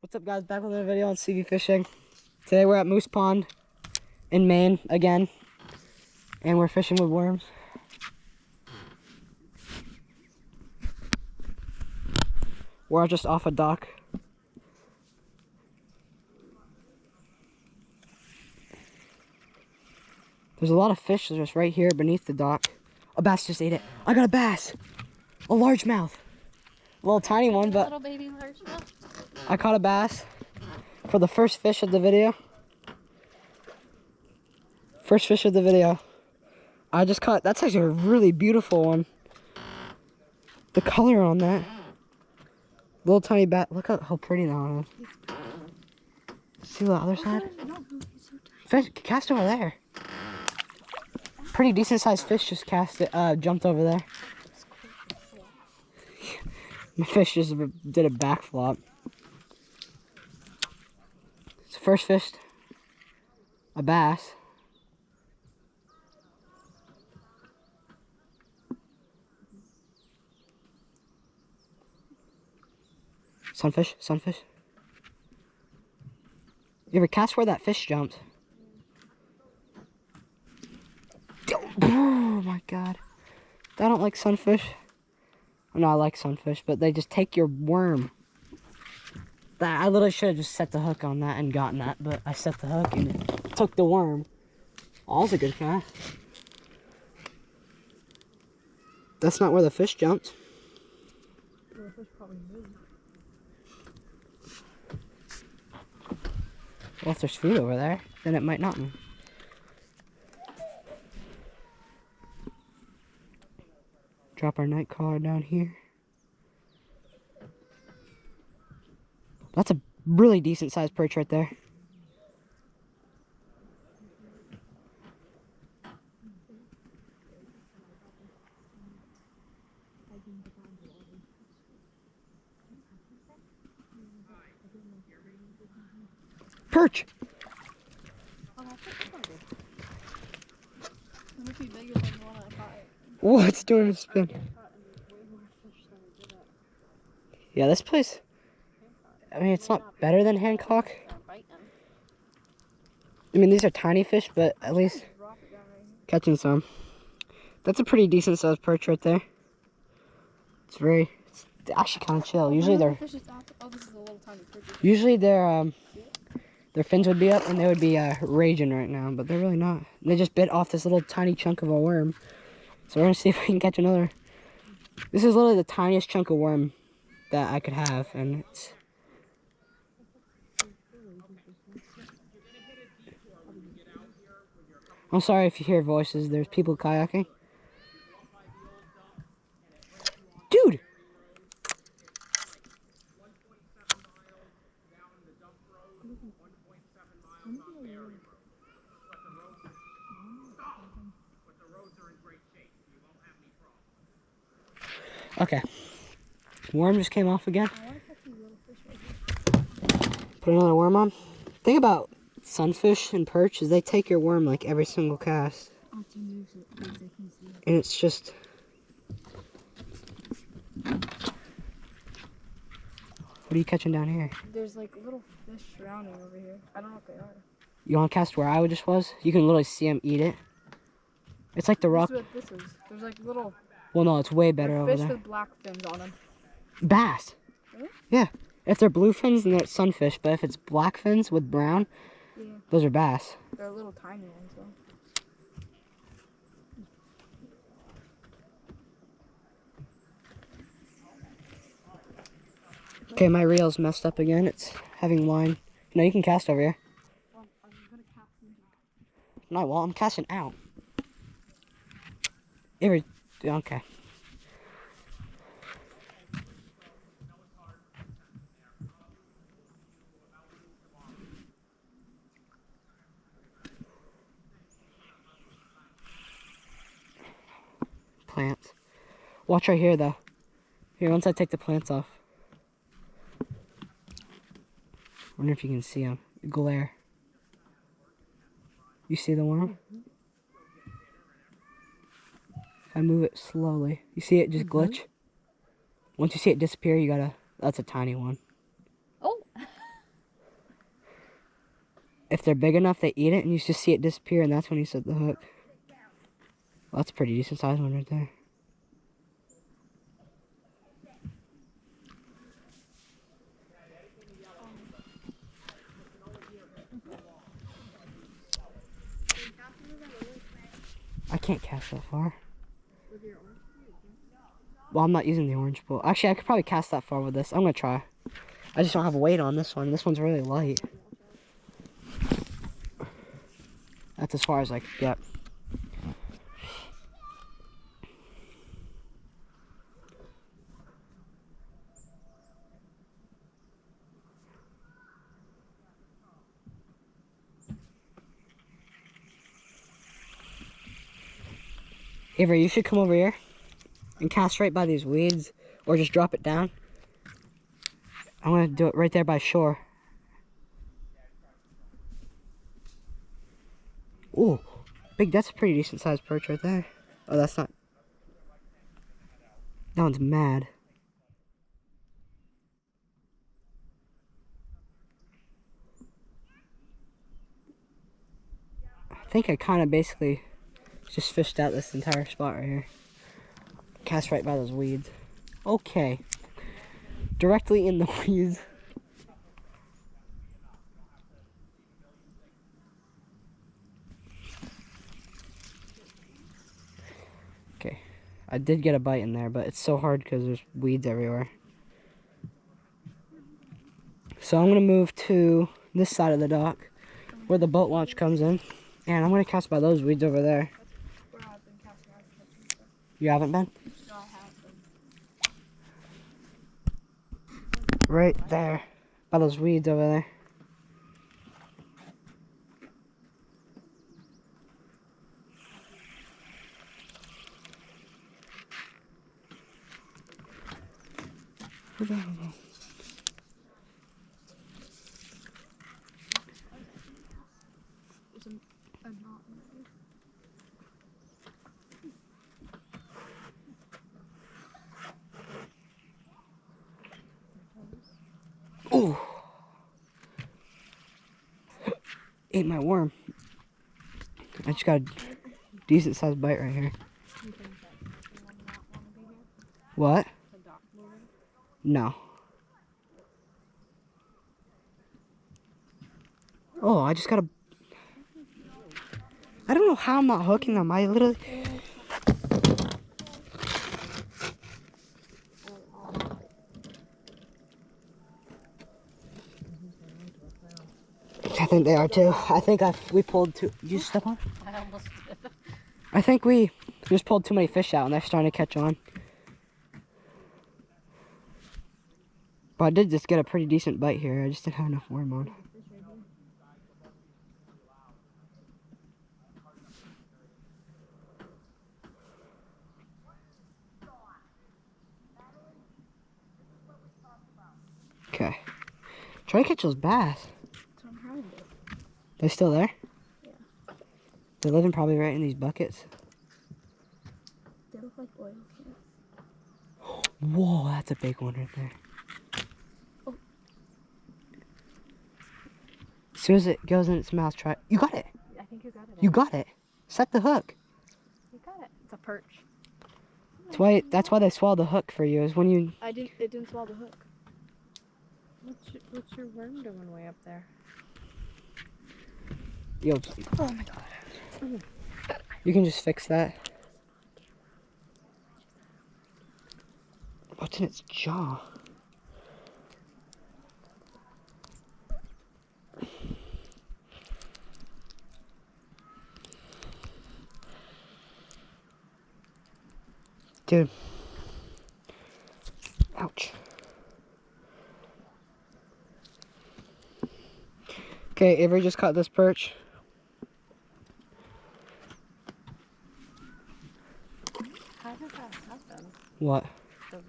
What's up, guys? Back with another video on CV fishing. Today we're at Moose Pond in Maine again, and we're fishing with worms. We're just off a dock. There's a lot of fish just right here beneath the dock. A bass just ate it. I got a bass! A largemouth. A little tiny one, but little baby largemouth. I caught a bass for the first fish of the video. First fish of the video. I just caught, that's actually a really beautiful one. The color on that. Little tiny bat, look at how pretty that one is. See the other side? Fish, cast over there. Pretty decent sized fish just jumped over there. My fish just did a backflop. So first fished a bass. Sunfish, sunfish. You ever cast where that fish jumped? Oh my god. I don't like sunfish. No, I like sunfish, but they just take your worm. I literally should have just set the hook on that and gotten that, but I set the hook and it took the worm. Oh, that was a good cast. That's not where the fish jumped. The fish probably moved. Well, if there's food over there, then it might not move. Drop our night collar down here. That's a really decent sized perch right there. Perch! What's doing a spin? Yeah, this place, I mean, it's not better than Hancock. I mean, these are tiny fish, but at least catching some. That's a pretty decent sized perch right there. It's actually kind of chill. Usually their fins would be up and they would be raging right now, but they're really not. They just bit off this little tiny chunk of a worm. So we're gonna see if we can catch another. This is literally the tiniest chunk of worm that I could have, and it's... I'm sorry if you hear voices. There's people kayaking. Dude! Okay. Worm just came off again. Put another worm on. Thing about sunfish and perch is they take your worm like every single cast. And it's just... What are you catching down here? There's like little fish drowning over here. I don't know what they are. You want to cast where I just was? You can literally see them eat it. It's like the rock. This is what this is. There's like little... Well, no, it's way better over there. Fish with black fins on them. Bass. Really? Yeah. If they're blue fins, then it's sunfish. But if it's black fins with brown, those are bass. They're little tiny ones, though. Okay, my reel's messed up again. It's having line. No, you can cast over here. Well, I'm gonna cast them. No, well, I'm casting out. Okay. Plants. Watch right here, though. Here, once I take the plants off. Wonder if you can see them. Glare. You see the worm? If I move it slowly, you see it just glitch? Once you see it disappear, you gotta... That's a tiny one. Oh! if they're big enough, they eat it, and you just see it disappear, and that's when you set the hook. Well, that's a pretty decent sized one right there. I can't cast that far. Well, I'm not using the orange pole. Actually, I could probably cast that far with this. I'm gonna try. I just don't have weight on this one. This one's really light. That's as far as I could get. Avery, you should come over here and cast right by these weeds, or just drop it down. I'm gonna do it right there by shore. Ooh, big, that's a pretty decent sized perch right there. Oh, that's not. That one's mad. I think I kind of basically just fished out this entire spot right here. Cast right by those weeds. Okay. Directly in the weeds. Okay. I did get a bite in there, but it's so hard because there's weeds everywhere. So I'm going to move to this side of the dock where the boat launch comes in. And I'm going to cast by those weeds over there. Where I've been casting. I've been catching stuff. You haven't been? No, I have been. Right there. By those weeds over there. There's a knot in there. Ooh. Ate my worm. I just got a decent sized bite right here. You think that you would not want to be here? What? The dock moving? No. Oh, I just got a... I don't know how I'm not hooking them. I literally... I think they are too. I think we pulled too... Did you step on? I almost did. I think we just pulled too many fish out and they're starting to catch on. But I did just get a pretty decent bite here. I just didn't have enough worm on. Okay. Try to catch those bass. That's what I'm trying to do. They still there? Yeah. They're living probably right in these buckets. They look like oil cans. Whoa, that's a big one right there. Oh. As soon as it goes in its mouth, try it. You got it. I think you got it. You got it. Set the hook. You got it. It's a perch. That's why they swallow the hook for you, is when you... It didn't swallow the hook. What's your worm doing way up there? Yo, Oh my god. you can just fix that. What's in its jaw? Dude. Ouch. Okay, Avery just caught this perch. How did that happen? What? The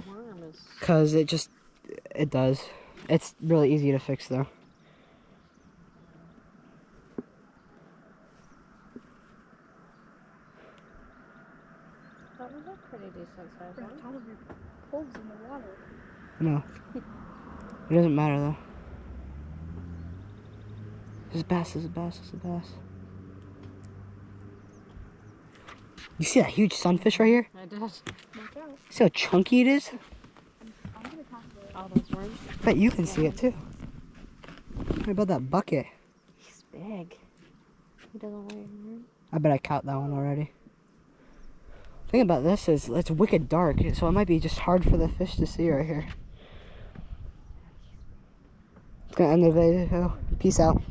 worm is... Because it does. It's really easy to fix though. That was a pretty decent size one. All of your poles in the water. No. It doesn't matter though. There's a bass, there's a bass, there's a bass. You see that huge sunfish right here? I did. See how chunky it is? All those worms. I bet you can see it too. What about that bucket? He's big. He doesn't weigh him. I bet I caught that one already. The thing about this is it's wicked dark, so it might be just hard for the fish to see right here. It's gonna end the video. Peace out.